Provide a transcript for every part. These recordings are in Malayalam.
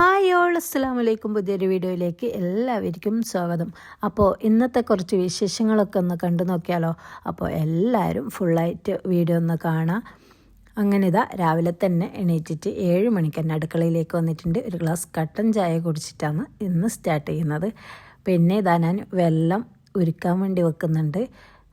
ഹായ് ഓൾ, അസ്സലാമു അലൈക്കും. പുതിയൊരു വീഡിയോയിലേക്ക് എല്ലാവർക്കും സ്വാഗതം. അപ്പോൾ ഇന്നത്തെ കുറച്ച് വിശേഷങ്ങളൊക്കെ ഒന്ന് കണ്ടു നോക്കിയാലോ. അപ്പോൾ എല്ലാവരും ഫുള്ളായിട്ട് വീഡിയോ ഒന്ന് കാണാം. അങ്ങനെ ഇതാ രാവിലെ തന്നെ എണീറ്റിട്ട് 7 മണിക്ക് തന്നെ അടുക്കളയിലേക്ക് വന്നിട്ടുണ്ട്. ഒരു ഗ്ലാസ് കട്ടൻ ചായ കുടിച്ചിട്ടാണ് ഇന്ന് സ്റ്റാർട്ട് ചെയ്യുന്നത്. പിന്നെ ഇതാ ഞാൻ വെള്ളം ഉരുക്കാൻ വേണ്ടി വെക്കുന്നുണ്ട്.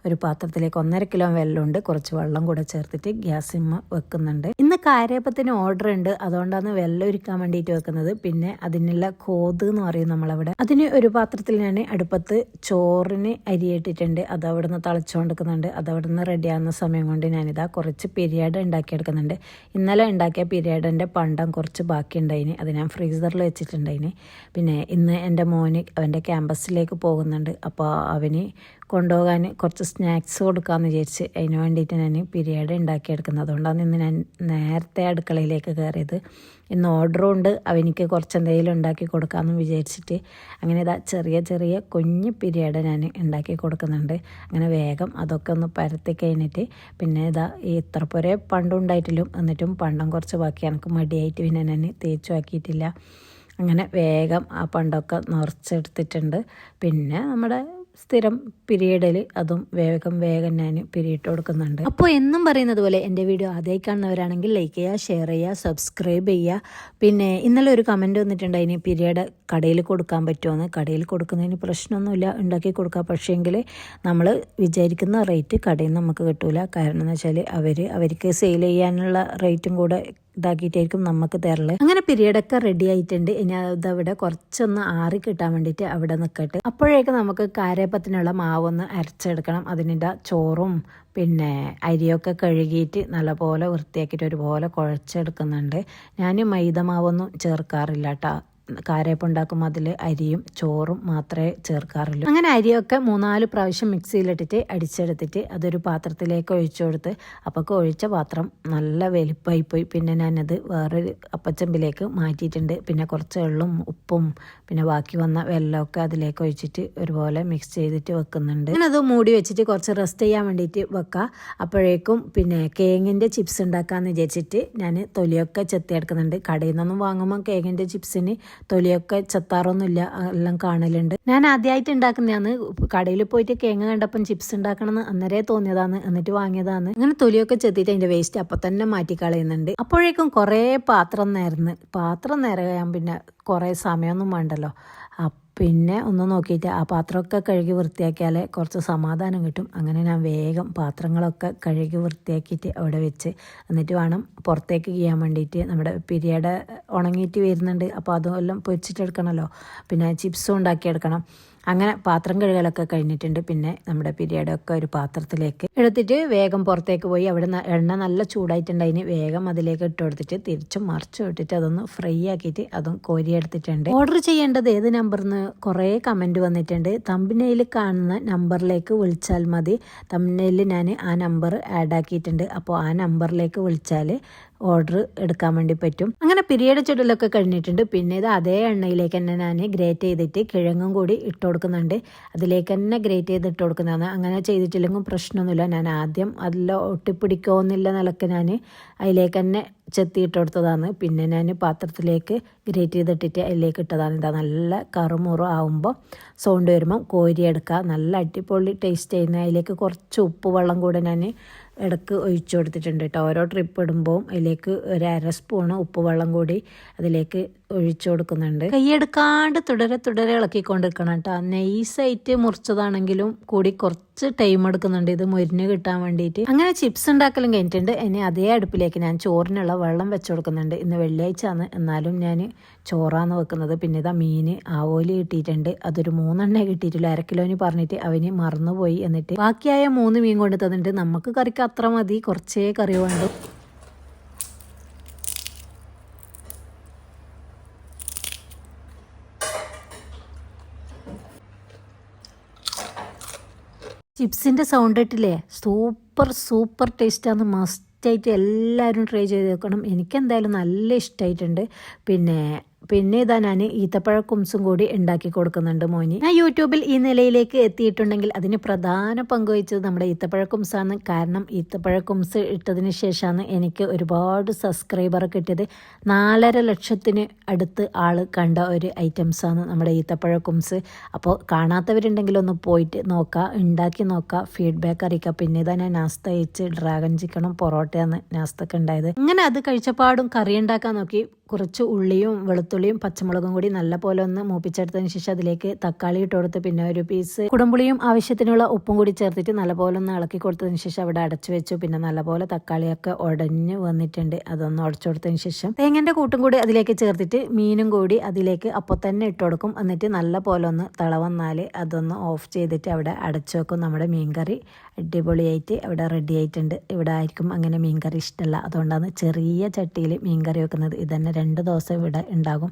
ഒരു പാത്രത്തിലേക്ക് 1.5 കിലോ വെള്ളമുണ്ട്, കുറച്ച് വെള്ളം കൂടെ ചേർത്തിട്ട് ഗ്യാസിന്മേൽ വെക്കുന്നുണ്ട്. ഇന്ന് കാരയപ്പത്തിന് ഓർഡർ ഉണ്ട്, അതുകൊണ്ടാണ് വെള്ളം ഉരുക്കാൻ വേണ്ടിയിട്ട് വെക്കുന്നത്. പിന്നെ അതിനുള്ള കോത് എന്ന് പറയും നമ്മളവിടെ. അതിന് ഒരു പാത്രത്തിൽ ഞാൻ അടുപ്പത്ത് ചോറിന് അരിയിട്ടിട്ടുണ്ട്. അത് അവിടെ നിന്ന് തിളച്ചുകൊണ്ടിരിക്കുന്നുണ്ട്. അത് അവിടെ നിന്ന് റെഡിയാകുന്ന സമയം കൊണ്ട് ഞാനിതാ കുറച്ച് പിരിയാട് ഉണ്ടാക്കിയെടുക്കുന്നുണ്ട്. ഇന്നലെ ഉണ്ടാക്കിയ പിരിയാടിൻ്റെ പണ്ടം കുറച്ച് ബാക്കി ഉണ്ടായിന്, അത് ഞാൻ ഫ്രീസറിൽ വെച്ചിട്ടുണ്ടായിന്. പിന്നെ ഇന്ന് എൻ്റെ മോന് അവൻ്റെ ക്യാമ്പസിലേക്ക് പോകുന്നുണ്ട്. അപ്പോൾ അവന് കൊണ്ടുപോകാൻ കുറച്ച് സ്നാക്സ് കൊടുക്കാമെന്ന് വിചാരിച്ച് അതിന് വേണ്ടിയിട്ട് ഞാൻ പിരിയാട് ഉണ്ടാക്കിയെടുക്കുന്നത്. അതുകൊണ്ടാണ് ഇന്ന് ഞാൻ നേരത്തെ അടുക്കളയിലേക്ക് കയറിയത്. ഇന്ന് ഓർഡറും ഉണ്ട്, അവനിക്ക് കുറച്ച് എന്തെങ്കിലും ഉണ്ടാക്കി കൊടുക്കാമെന്ന് വിചാരിച്ചിട്ട് അങ്ങനെ ഇതാ ചെറിയ ചെറിയ കുഞ്ഞ് പിരിയാട് ഞാൻ ഉണ്ടാക്കി കൊടുക്കുന്നുണ്ട്. അങ്ങനെ വേഗം അതൊക്കെ ഒന്ന് പരത്തി കഴിഞ്ഞിട്ട് പിന്നെ ഇതാ ഇത്ര പോരെ പണ്ടും ഉണ്ടായിട്ടില്ലും, എന്നിട്ടും പണ്ടം കുറച്ച് ബാക്കി എനിക്ക് മടിയായിട്ട് പിന്നെ ഞാൻ തേച്ചു ആക്കിയിട്ടില്ല. അങ്ങനെ വേഗം ആ പണ്ടൊക്കെ നിറച്ചെടുത്തിട്ടുണ്ട്. പിന്നെ നമ്മുടെ സ്ഥിരം പിരിയിടൽ അതും വേഗം ഞാൻ പിരിയിട്ട് കൊടുക്കുന്നുണ്ട്. അപ്പോൾ എന്നും പറയുന്നത് പോലെ എൻ്റെ വീഡിയോ ആദ്യമായി കാണുന്നവരാണെങ്കിൽ ലൈക്ക് ചെയ്യുക, ഷെയർ ചെയ്യുക, സബ്സ്ക്രൈബ് ചെയ്യുക. പിന്നെ ഇന്നലെ ഒരു കമൻറ്റ് വന്നിട്ടുണ്ട്, അതിന് പിരിയഡ് കടയിൽ കൊടുക്കാൻ പറ്റുമോയെന്ന്. കടയിൽ കൊടുക്കുന്നതിന് പ്രശ്നമൊന്നുമില്ല, ഉണ്ടാക്കി കൊടുക്കുക. പക്ഷേങ്കിൽ നമ്മൾ വിചാരിക്കുന്ന റേറ്റ് കടയിൽ നിന്ന് നമുക്ക് കിട്ടില്ല. കാരണം എന്ന് വെച്ചാൽ അവർക്ക് സെയിൽ ചെയ്യാനുള്ള റേറ്റും കൂടെ ഇതാക്കിയിട്ടായിരിക്കും നമുക്ക് തരല്. അങ്ങനെ പിരിയഡൊക്കെ റെഡി ആയിട്ടുണ്ട്. ഇനി അതവിടെ കുറച്ചൊന്ന് ആറി കിട്ടാൻ വേണ്ടിയിട്ട് അവിടെ നിൽക്കട്ടെ. അപ്പോഴേക്കും നമുക്ക് കാരയപ്പത്തിനുള്ള മാവൊന്ന് അരച്ചെടുക്കണം. അതിൻ്റെ ചോറും പിന്നെ അരിയൊക്കെ കഴുകിയിട്ട് നല്ലപോലെ വൃത്തിയാക്കിയിട്ട് ഒരുപോലെ കുഴച്ചെടുക്കുന്നുണ്ട്. ഞാൻ മൈദ മാവൊന്നും ചേർക്കാറില്ല കേട്ടോ. കാരയപ്പം ഉണ്ടാക്കുമ്പോൾ അതിൽ അരിയും ചോറും മാത്രമേ ചേർക്കാറുള്ളൂ. അങ്ങനെ അരിയൊക്കെ 3-4 പ്രാവശ്യം മിക്സിയിലിട്ടിട്ട് അടിച്ചെടുത്തിട്ട് അതൊരു പാത്രത്തിലേക്ക് ഒഴിച്ചു കൊടുത്ത്, അപ്പോൾ ഒഴിച്ച പാത്രം നല്ല വലിപ്പമായിപ്പോയി. പിന്നെ ഞാനത് വേറൊരു അപ്പച്ചമ്പിലേക്ക് മാറ്റിയിട്ടുണ്ട്. പിന്നെ കുറച്ച് എള്ളും ഉപ്പും പിന്നെ ബാക്കി വന്ന വെള്ളമൊക്കെ അതിലേക്ക് ഒഴിച്ചിട്ട് ഒരുപോലെ മിക്സ് ചെയ്തിട്ട് വെക്കുന്നുണ്ട്. അങ്ങനെ അത് മൂടി വെച്ചിട്ട് കുറച്ച് റെസ്റ്റ് ചെയ്യാൻ വേണ്ടിയിട്ട് വെക്കാം. അപ്പോഴേക്കും പിന്നെ കേങ്ങിൻ്റെ ചിപ്സ് ഉണ്ടാക്കാമെന്ന് വിചാരിച്ചിട്ട് ഞാൻ തൊലിയൊക്കെ ചെത്തിയെടുക്കുന്നുണ്ട്. കടയിൽ നിന്നൊന്നും വാങ്ങുമ്പോൾ കേങ്ങിൻ്റെ ചിപ്സിന് തൊലിയൊക്കെ ചെത്താറൊന്നുമില്ല, എല്ലാം കാണലുണ്ട്. ഞാൻ ആദ്യമായിട്ട് ഉണ്ടാക്കുന്നതാണ്. കടയിൽ പോയിട്ട് കേങ്ങ് കണ്ടപ്പം ചിപ്സ് ഉണ്ടാക്കണമെന്ന് അന്നേരേ തോന്നിയതാണ്, എന്നിട്ട് വാങ്ങിയതാണ്. അങ്ങനെ തൊലിയൊക്കെ ചെത്തിയിട്ട് അതിൻ്റെ വേസ്റ്റ് അപ്പം തന്നെ മാറ്റി കളയുന്നുണ്ട്. അപ്പോഴേക്കും കുറേ പാത്രം നിറയാൻ പിന്നെ കുറേ സമയമൊന്നും വേണ്ടല്ലോ. പിന്നെ ഒന്ന് നോക്കിയിട്ട് ആ പാത്രമൊക്കെ കഴുകി വൃത്തിയാക്കിയാലേ കുറച്ച് സമാധാനം കിട്ടും. അങ്ങനെ ഞാൻ വേഗം പാത്രങ്ങളൊക്കെ കഴുകി വൃത്തിയാക്കിയിട്ട് അവിടെ വെച്ച് എന്നിട്ട് വേണം പുറത്തേക്ക് ചെയ്യാൻ വേണ്ടിയിട്ട്. നമ്മുടെ പിരിയഡ് ഉണങ്ങിയിട്ട് വരുന്നുണ്ട്, അപ്പോൾ അതെല്ലാം പൊരിച്ചിട്ടെടുക്കണമല്ലോ. പിന്നെ ചിപ്സും ഉണ്ടാക്കിയെടുക്കണം. അങ്ങനെ പാത്രം കഴുകലൊക്കെ കഴിഞ്ഞിട്ടുണ്ട്. പിന്നെ നമ്മുടെ പിരിയഡൊക്കെ ഒരു പാത്രത്തിലേക്ക് എടുത്തിട്ട് വേഗം പുറത്തേക്ക് പോയി. അവിടെ എണ്ണ നല്ല ചൂടായിട്ടുണ്ടായിന്. വേഗം അതിലേക്ക് ഇട്ട് കൊടുത്തിട്ട് തിരിച്ചും മറിച്ചും ഇട്ടിട്ട് അതൊന്ന് ഫ്രൈ ആക്കിയിട്ട് അതും കോരിയെടുത്തിട്ടുണ്ട്. ഓർഡർ ചെയ്യേണ്ടത് ഏത് നമ്പറിന്ന് കുറേ കമൻറ്റ് വന്നിട്ടുണ്ട്. തമ്പനയിൽ കാണുന്ന നമ്പറിലേക്ക് വിളിച്ചാൽ മതി. തമ്പനയിൽ ഞാൻ ആ നമ്പർ ആഡ് ആക്കിയിട്ടുണ്ട്. അപ്പോൾ ആ നമ്പറിലേക്ക് വിളിച്ചാൽ ഓർഡർ എടുക്കാൻ വേണ്ടി പറ്റും. അങ്ങനെ പിരിയഡ് ചുടലൊക്കെ കഴിഞ്ഞിട്ടുണ്ട്. പിന്നെ ഇത് അതേ എണ്ണയിലേക്ക് തന്നെ ഞാൻ ഗ്രേറ്റ് ചെയ്തിട്ട് കിഴങ്ങും കൂടി ഇട്ട് കൊടുക്കുന്നുണ്ട്. അതിലേക്ക് തന്നെ ഗ്രേറ്റ് ചെയ്ത് ഇട്ട് കൊടുക്കുന്നതാണ്. അങ്ങനെ ചെയ്തിട്ടില്ലെങ്കിൽ പ്രശ്നമൊന്നുമില്ല. ഞാൻ ആദ്യം അതിൽ ഒട്ടിപ്പിടിക്കുമെന്നില്ല നിലക്ക് ഞാൻ അതിലേക്ക് തന്നെ ചെത്തിയിട്ട് കൊടുത്തതാണ്. പിന്നെ ഞാൻ പാത്രത്തിലേക്ക് ഗ്രേറ്റ് ചെയ്തിട്ടിട്ട് അതിലേക്ക് ഇട്ടതാണ്. ഇതാ നല്ല കറുമുറ ആവുമ്പോൾ സൗണ്ട് വരുമ്പം കോരിയെടുക്കുക. നല്ല അടിപൊളി ടേസ്റ്റ് ചെയ്യുന്ന. അതിലേക്ക് കുറച്ച് ഉപ്പ് വെള്ളം കൂടെ ഞാൻ ഇടയ്ക്ക് ഒഴിച്ചു കൊടുത്തിട്ടുണ്ട് കേട്ടോ. ഓരോ ട്രിപ്പ് ഇടുമ്പോൾ അതിലേക്ക് 1/2 സ്പൂണ് ഉപ്പ് വെള്ളം കൂടി അതിലേക്ക് ഒഴിച്ചു കൊടുക്കുന്നുണ്ട്. കൈയെടുക്കാണ്ട് തുടരെ ഇളക്കിക്കൊണ്ടിരിക്കണം കേട്ടോ. നൈസായിട്ട് മുറിച്ചതാണെങ്കിലും കൂടി കുറച്ച് ടൈം എടുക്കുന്നുണ്ട് ഇത് മൊരിഞ്ഞ് കിട്ടാൻ വേണ്ടിയിട്ട്. അങ്ങനെ ചിപ്സ് ഉണ്ടാക്കലും കഴിഞ്ഞിട്ടുണ്ട്. ഇനി അതേ അടുപ്പിലേക്ക് ഞാൻ ചോറിനുള്ള വെള്ളം വെച്ച് കൊടുക്കുന്നുണ്ട്. ഇന്ന് വെള്ളിയാഴ്ച ആണ്, എന്നാലും ഞാൻ ചോറാണ് വെക്കുന്നത്. പിന്നെ ഇതാ മീൻ ആവോലി കിട്ടിയിട്ടുണ്ട്. അതൊരു 3 എണ്ണ കിട്ടിയിട്ടില്ല. 1/2 കിലോന് പറഞ്ഞിട്ട് അവന് മറന്നുപോയി. എന്നിട്ട് ബാക്കിയായ 3 മീൻ കൊണ്ട് തന്നിട്ട് നമുക്ക് കറിക്ക് അത്ര മതി, കുറച്ചേ കറി വേണ്ടു. ചിപ്സിൻ്റെ സൗണ്ട് ഇട്ടില്ലേ, സൂപ്പർ ടേസ്റ്റാണ്. മസ്റ്റായിട്ട് എല്ലാവരും ട്രൈ ചെയ്ത് നോക്കണം. എനിക്കെന്തായാലും നല്ല ഇഷ്ടമായിട്ടുണ്ട്. പിന്നെ പിന്നെ ഇതാ ഞാൻ ഈത്തപ്പഴ കുംസും കൂടി ഉണ്ടാക്കി കൊടുക്കുന്നുണ്ട് മോനി. ഞാൻ യൂട്യൂബിൽ ഈ നിലയിലേക്ക് എത്തിയിട്ടുണ്ടെങ്കിൽ അതിന് പ്രധാന പങ്ക് വഹിച്ചത് നമ്മുടെ ഈത്തപ്പഴ കുംസാണ്. കാരണം ഈത്തപ്പഴ കുംസ് ഇട്ടതിന് ശേഷമാണ് എനിക്ക് ഒരുപാട് സബ്സ്ക്രൈബർ കിട്ടിയത്. 4.5 ലക്ഷത്തിന് അടുത്ത് ആൾ കണ്ട ഒരു ഐറ്റംസാണ് നമ്മുടെ ഈത്തപ്പഴ കുംസ്. അപ്പോൾ കാണാത്തവരുണ്ടെങ്കിൽ ഒന്ന് പോയിട്ട് നോക്കുക, ഉണ്ടാക്കി നോക്കുക, ഫീഡ്ബാക്ക് അറിയിക്കുക. പിന്നെ ഇതാ ഞാൻ നാസ്ത കഴിച്ച് ഡ്രാഗൺ ചിക്കനും പൊറോട്ടയാണ് നാസ്തക്ക് ഉണ്ടായത്. അങ്ങനെ അത് കഴിച്ചപ്പാടും കറി ഉണ്ടാക്കാൻ നോക്കി. കുറച്ച് ഉള്ളിയും വെളുത്തുള്ളിയും പച്ചമുളകും കൂടി നല്ല പോലെ ഒന്ന് മൂപ്പിച്ചെടുത്തതിന് ശേഷം അതിലേക്ക് തക്കാളി ഇട്ട് കൊടുത്ത് പിന്നെ ഒരു പീസ് കുടംപുളിയും ആവശ്യത്തിനുള്ള ഉപ്പും കൂടി ചേർത്തിട്ട് നല്ലപോലെ ഒന്ന് ഇളക്കി കൊടുത്തതിന് ശേഷം അവിടെ അടച്ചു വെച്ചു. പിന്നെ നല്ലപോലെ തക്കാളിയൊക്കെ ഉടഞ്ഞ് വന്നിട്ടുണ്ട്. അതൊന്ന് ഉടച്ചു കൊടുത്തതിന് ശേഷം തേങ്ങൻ്റെ കൂട്ടും കൂടി അതിലേക്ക് ചേർത്തിട്ട് മീനും കൂടി അതിലേക്ക് അപ്പോൾ തന്നെ ഇട്ട് കൊടുക്കും. എന്നിട്ട് നല്ല പോലെ ഒന്ന് തിളവന്നാൽ അതൊന്ന് ഓഫ് ചെയ്തിട്ട് അവിടെ അടച്ചു വെക്കും. നമ്മുടെ മീൻകറി അടിപൊളിയായിട്ട് ഇവിടെ റെഡി ആയിട്ടുണ്ട്. ഇവിടെ ആയിരിക്കും അങ്ങനെ മീൻകറി ഇഷ്ടമല്ല, അതുകൊണ്ടാണ് ചെറിയ ചട്ടിയിൽ മീൻകറി വെക്കുന്നത്. ഇതന്നെ 2 ദിവസം ഇവിടെ ഉണ്ടാകും.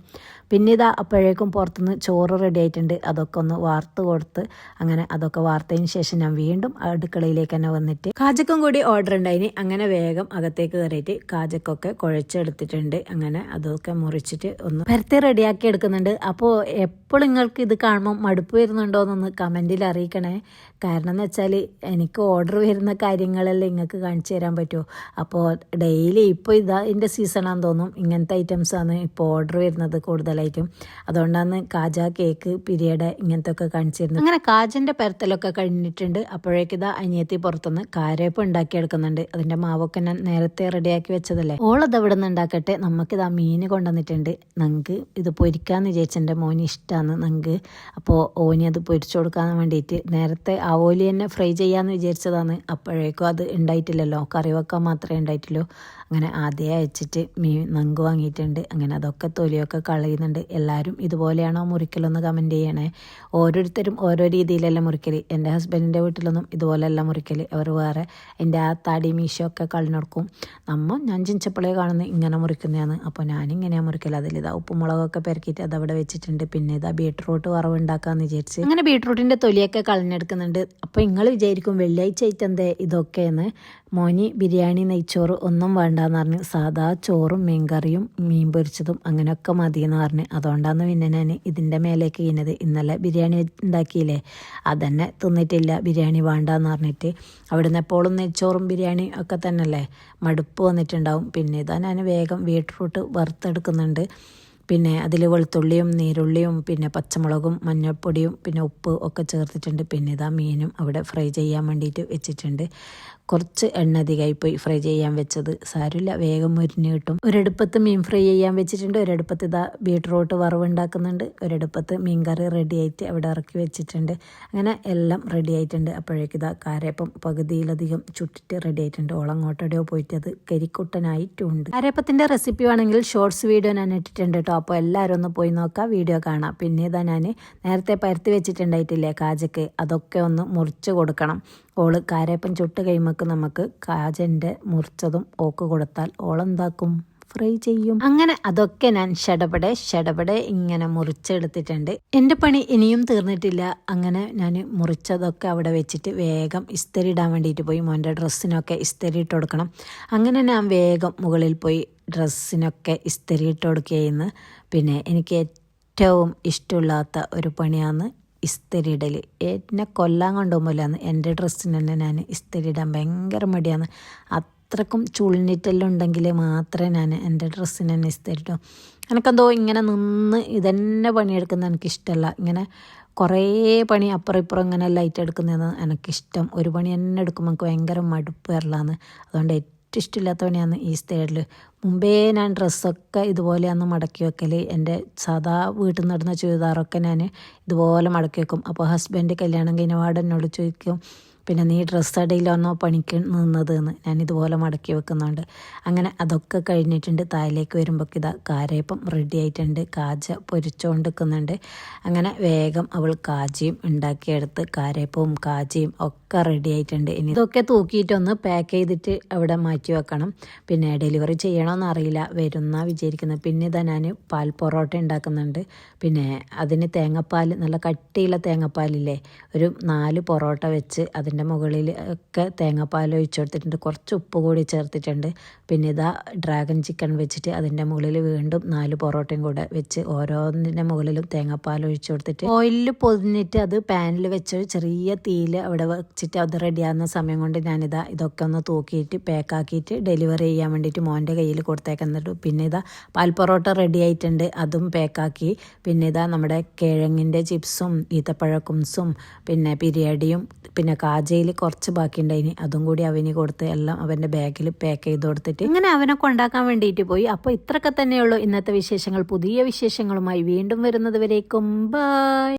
പിന്നെ ഇതാ അപ്പോഴേക്കും പുറത്തുനിന്ന് ചോറ് റെഡി ആയിട്ടുണ്ട്. അതൊക്കെ ഒന്ന് വാർത്ത് കൊടുത്ത് അങ്ങനെ അതൊക്കെ വാർത്തതിന് ശേഷം ഞാൻ വീണ്ടും അടുക്കളയിലേക്ക് തന്നെ വന്നിട്ട് കാജക്കും കൂടി ഓർഡർ ഉണ്ടായിന്. അങ്ങനെ വേഗം അകത്തേക്ക് കയറിയിട്ട് കാജക്കൊക്കെ കുഴച്ചെടുത്തിട്ടുണ്ട്. അങ്ങനെ അതൊക്കെ മുറിച്ചിട്ട് ഒന്ന് പരത്തി റെഡിയാക്കി എടുക്കുന്നുണ്ട്. അപ്പോൾ എപ്പോഴും നിങ്ങൾക്ക് ഇത് കാണുമ്പോൾ മടുപ്പ് വരുന്നുണ്ടോ എന്നൊന്ന് കമൻറ്റിൽ അറിയിക്കണേ. കാരണം എന്ന് വെച്ചാൽ എനിക്ക് ഓർഡർ വരുന്ന കാര്യങ്ങളെല്ലാം നിങ്ങൾക്ക് കാണിച്ചു തരാൻ പറ്റുമോ? അപ്പോൾ ഡെയിലി ഇപ്പോൾ ഇതിൻ്റെ സീസണാന്ന് തോന്നും, ഇങ്ങനത്തെ ഐറ്റംസാണ് ഇപ്പോൾ ഓർഡർ വരുന്നത് കൂടുതലായിട്ടും. അതുകൊണ്ടാണ് കാജ, കേക്ക്, പിരിയഡ് ഇങ്ങനത്തെ ഒക്കെ കാണിച്ചു തരുന്നത്. അങ്ങനെ കാജൻ്റെ പരത്തലൊക്കെ കഴിഞ്ഞിട്ടുണ്ട്. അപ്പോഴേക്ക് അനിയത്തി പുറത്തുനിന്ന് കാരയപ്പം ഉണ്ടാക്കിയെടുക്കുന്നുണ്ട്. അതിൻ്റെ മാവൊക്കെ ഞാൻ നേരത്തെ റെഡിയാക്കി വെച്ചതല്ലേ. ഓളത് അവിടെ നിന്ന് ഉണ്ടാക്കട്ടെ. നമുക്കിതാ മീൻ കൊണ്ടുവന്നിട്ടുണ്ട്. ഞങ്ങൾക്ക് ഇത് പൊരിക്കാമെന്ന് വിചാരിച്ചു. എൻ്റെ മോന് ഇഷ്ടമാണ് ഞങ്ങൾക്ക്. അപ്പോൾ ഓനി അത് പൊരിച്ചു കൊടുക്കാൻ വേണ്ടിയിട്ട് നേരത്തെ ഓലി തന്നെ ഫ്രൈ ചെയ്യാമെന്ന് വിചാരിച്ചതാണ്. അപ്പോഴേക്കും അത് ഉണ്ടായിട്ടില്ലല്ലോ, കറി വെക്കാൻ മാത്രമേ ഉണ്ടായിട്ടുള്ളൂ. അങ്ങനെ ആദ്യം അയച്ചിട്ട് മീൻ നങ്ക് വാങ്ങിയിട്ടുണ്ട്. അങ്ങനെ അതൊക്കെ തൊലിയൊക്കെ കളയുന്നുണ്ട്. എല്ലാവരും ഇതുപോലെയാണോ മുറിക്കലൊന്ന് കമൻറ്റ് ചെയ്യണേ. ഓരോരുത്തരും ഓരോ രീതിയിലല്ല മുറിക്കൽ. എൻ്റെ ഹസ്ബൻഡിൻ്റെ വീട്ടിലൊന്നും ഇതുപോലെയല്ല മുറിക്കൽ. അവർ വേറെ എൻ്റെ ആ താടി മീശയൊക്കെ കളഞ്ഞെടുക്കും. ഞാൻ ചിഞ്ചപ്പളേ കാണുന്നത് ഇങ്ങനെ മുറിക്കുന്നതാണ്. അപ്പോൾ ഞാനിങ്ങനെയാണ് മുറിക്കൽ. അതിലിതാ ഉപ്പുമുളകൊക്കെ പെരക്കിയിട്ട് അതവിടെ വെച്ചിട്ടുണ്ട്. പിന്നെ ഇതാ ബീട്രൂട്ട് വറവ് ഉണ്ടാക്കാമെന്ന് വിചാരിച്ച് അങ്ങനെ ബീട്രൂട്ടിൻ്റെ തൊലിയൊക്കെ കളഞ്ഞെടുക്കുന്നുണ്ട്. അപ്പോൾ നിങ്ങൾ വിചാരിക്കും വെള്ളിയാഴ്ച ആയിട്ടെന്തേ ഇതൊക്കെയെന്ന്. മോനി ബിരിയാണി നെയ്ച്ചോറ് ഒന്നും വേണ്ടെന്ന് പറഞ്ഞ് സാധാ ചോറും മീൻകറിയും മീൻ പൊരിച്ചതും അങ്ങനെയൊക്കെ മതിയെന്ന് പറഞ്ഞ് അതുകൊണ്ടാണ് പിന്നെ ഞാൻ ഇതിൻ്റെ മേലേക്ക് ചെയ്യുന്നത്. ഇന്നലെ ബിരിയാണി ഉണ്ടാക്കിയില്ലേ, അതന്നെ തിന്നിട്ടില്ല. ബിരിയാണി വേണ്ടെന്ന് പറഞ്ഞിട്ട് അവിടുന്ന് എപ്പോഴും നെയ്ച്ചോറും ബിരിയാണി ഒക്കെ തന്നെയല്ലേ, മടുപ്പ് വന്നിട്ടുണ്ടാവും. പിന്നെ ഇതാ ഞാൻ വേഗം ബീട്രൂട്ട് വറുത്തെടുക്കുന്നുണ്ട്. പിന്നെ അതിൽ വെളുത്തുള്ളിയും നീരുള്ളിയും പിന്നെ പച്ചമുളകും മഞ്ഞൾപ്പൊടിയും പിന്നെ ഉപ്പ് ഒക്കെ ചേർത്തിട്ടുണ്ട്. പിന്നെ ഇതാ മീനും അവിടെ ഫ്രൈ ചെയ്യാൻ വേണ്ടിയിട്ട് വെച്ചിട്ടുണ്ട്. കുറച്ച് എണ്ണ അധികമായിപ്പോയി ഫ്രൈ ചെയ്യാൻ വെച്ചത്. സാരമില്ല, വേഗം മുരിഞ്ഞ് കിട്ടും. ഒരടുപ്പത്ത് മീൻ ഫ്രൈ ചെയ്യാൻ വെച്ചിട്ടുണ്ട്. ഒരടുപ്പത്ത് ഇതാ ബീട്രൂട്ട് വറവ് ഉണ്ടാക്കുന്നുണ്ട്. ഒരടുപ്പത്ത് മീൻ കറി റെഡി ആയിട്ട് അവിടെ ഇറക്കി വെച്ചിട്ടുണ്ട്. അങ്ങനെ എല്ലാം റെഡി ആയിട്ടുണ്ട്. അപ്പോഴേക്ക് ഇതാ കാരയപ്പം പകുതിയിലധികം ചുട്ടിട്ട് റെഡി ആയിട്ടുണ്ട്. ഓളങ്ങോട്ടെവിടെയോ പോയിട്ട് അത് കരിക്കുട്ടനായിട്ടുമുണ്ട്. കാരയപ്പത്തിൻ്റെ റെസിപ്പി വേണമെങ്കിൽ ഷോർട്സ് വീഡിയോ ഞാൻ ഇട്ടിട്ടുണ്ട് കേട്ടോ. അപ്പോൾ എല്ലാവരും ഒന്ന് പോയി നോക്കാം, വീഡിയോ കാണാം. പിന്നെ ഇതാ ഞാൻ നേരത്തെ പരത്തി വെച്ചിട്ടുണ്ടായിട്ടില്ലേ കാജക്ക്, അതൊക്കെ ഒന്ന് മുറിച്ച് കൊടുക്കണം. ഓള് കാരയപ്പം ചുട്ട് കഴിയുമ്പോൾ നമുക്ക് കാജൻ്റെ മുറിച്ചതും ഓക്ക് കൊടുത്താൽ ഓളെന്താക്കും, ഫ്രൈ ചെയ്യും. അങ്ങനെ അതൊക്കെ ഞാൻ ഷടപടെ ഇങ്ങനെ മുറിച്ചെടുത്തിട്ടുണ്ട്. എൻ്റെ പണി ഇനിയും തീർന്നിട്ടില്ല. അങ്ങനെ ഞാൻ മുറിച്ചതൊക്കെ അവിടെ വെച്ചിട്ട് വേഗം ഇസ്തിരി ഇടാൻ വേണ്ടിയിട്ട് പോയി. മോൻ്റെ ഡ്രസ്സിനൊക്കെ ഇസ്തിരി ഇട്ട് കൊടുക്കണം. അങ്ങനെ ഞാൻ വേഗം മുകളിൽ പോയി ഡ്രസ്സിനൊക്കെ ഇസ്തിരി ഇട്ട് കൊടുക്കുകയെന്ന്. പിന്നെ എനിക്ക് ഏറ്റവും ഇഷ്ടമില്ലാത്ത ഒരു പണിയാണ് ഇസ്തിരി ഇടൽ. എന്നെ കൊല്ലാൻ കൊണ്ടുപോകുമ്പോഴാണ് എൻ്റെ ഡ്രസ്സിന് തന്നെ ഞാൻ ഇസ്തിരി ഇടാൻ ഭയങ്കര മടിയാണ്. അത്രക്കും ചുളിഞ്ഞിട്ടെല്ലാം ഉണ്ടെങ്കിൽ മാത്രമേ ഞാൻ എൻ്റെ ഡ്രസ്സിന് തന്നെ ഇസ്തിരി ഇടും. എനിക്കെന്തോ ഇങ്ങനെ നിന്ന് ഇതന്നെ പണിയെടുക്കുന്നത് എനിക്കിഷ്ടമല്ല. ഇങ്ങനെ കുറേ പണി അപ്പുറം ഇപ്പുറം ഇങ്ങനെ ലൈറ്റ് എടുക്കുന്നതാണ് എനിക്കിഷ്ടം. ഒരു പണി തന്നെ എടുക്കുമ്പോൾ എനിക്ക് ഭയങ്കര മടുപ്പ് വരലാന്ന്. അതുകൊണ്ട് ഇഷ്ടമില്ലാത്ത പണിയാണ് ഈ സ്റ്റൈലിൽ. മുമ്പേ ഞാൻ ഡ്രസ്സൊക്കെ ഇതുപോലെയാണ് മടക്കി വെക്കൽ. എൻ്റെ സാധാ വീട്ടിൽ നിന്ന് ഇടുന്ന ചുരിദാറൊക്കെ ഞാൻ ഇതുപോലെ മടക്കി വെക്കും. അപ്പോൾ ഹസ്ബൻഡ് കല്യാണം കഴിഞ്ഞ പാട് എന്നോട് ചോദിക്കും, പിന്നെ നീ ഡ്രസ്സ് ഇടയിലാണോ പണിക്ക് നിന്നതെന്ന്. ഞാൻ ഇതുപോലെ മടക്കി വെക്കുന്നുണ്ട്. അങ്ങനെ അതൊക്കെ കഴിഞ്ഞിട്ടുണ്ട്. താഴേക്ക് വരുമ്പോൾ ഇതാ കാരയപ്പം റെഡി ആയിട്ടുണ്ട്. കാജ പൊരിച്ചുകൊണ്ടിരിക്കുന്നുണ്ട്. അങ്ങനെ വേഗം അവൾ കാജയും ഉണ്ടാക്കിയെടുത്ത് കാരയപ്പവും കാജയും ഒക്കെ റെഡി ആയിട്ടുണ്ട്. ഇനി ഇതൊക്കെ തൂക്കിയിട്ടൊന്ന് പാക്ക് ചെയ്തിട്ട് അവിടെ മാറ്റി വെക്കണം. പിന്നെ ഡെലിവറി ചെയ്യണമെന്ന് അറിയില്ല, വരുന്ന വിചാരിക്കുന്നത്. പിന്നെ ഇതാ ഞാൻ പാൽ പൊറോട്ട ഉണ്ടാക്കുന്നുണ്ട്. പിന്നെ അതിന് തേങ്ങാപ്പാൽ, നല്ല കട്ടിയുള്ള തേങ്ങാപ്പാലില്ലേ, ഒരു 4 പൊറോട്ട വെച്ച് അതിന് അതിൻ്റെ മുകളിൽ ഒക്കെ തേങ്ങാപ്പാൽ ഒഴിച്ചു കൊടുത്തിട്ടുണ്ട്, കുറച്ച് ഉപ്പ് കൂടി ചേർത്തിട്ടുണ്ട്. പിന്നെ ഇതാ ഡ്രാഗൺ ചിക്കൻ വെച്ചിട്ട് അതിൻ്റെ മുകളിൽ വീണ്ടും 4 പൊറോട്ടയും കൂടെ വെച്ച് ഓരോന്നിൻ്റെ മുകളിലും തേങ്ങാപ്പാൽ ഒഴിച്ചു കൊടുത്തിട്ട് ഓയിലിൽ പൊതിഞ്ഞിട്ട് അത് പാനിൽ വെച്ച് ചെറിയ തീയിൽ അവിടെ വെച്ചിട്ട് അത് റെഡിയാകുന്ന സമയം കൊണ്ട് ഞാനിതാ ഇതൊക്കെ ഒന്ന് തൂക്കിയിട്ട് പാക്കാക്കിയിട്ട് ഡെലിവറി ചെയ്യാൻ വേണ്ടിയിട്ട് മോൻ്റെ കയ്യിൽ കൊടുത്തേക്കുന്നുണ്ട്. പിന്നെ ഇതാ പാൽ പൊറോട്ട റെഡി ആയിട്ടുണ്ട്, അതും പാക്കാക്കി. പിന്നെ ഇതാ നമ്മുടെ കിഴങ്ങിൻ്റെ ചിപ്സും ഈത്തപ്പഴക്കുംസും പിന്നെ ബിരിയാണിയും പിന്നെ കാജയിൽ കുറച്ച് ബാക്കിയുണ്ടായിന്, അതും കൂടി അവന് കൊടുത്ത് എല്ലാം അവൻ്റെ ബാഗിൽ പാക്ക് ചെയ്ത് കൊടുത്തിട്ട് ഇങ്ങനെ അവനെ കൊണ്ടാക്കാൻ വേണ്ടിയിട്ട് പോയി. അപ്പോൾ ഇത്രയൊക്കെ തന്നെയുള്ളൂ ഇന്നത്തെ വിശേഷങ്ങൾ. പുതിയ വിശേഷങ്ങളുമായി വീണ്ടും വരുന്നത് വരേക്കും ബൈ.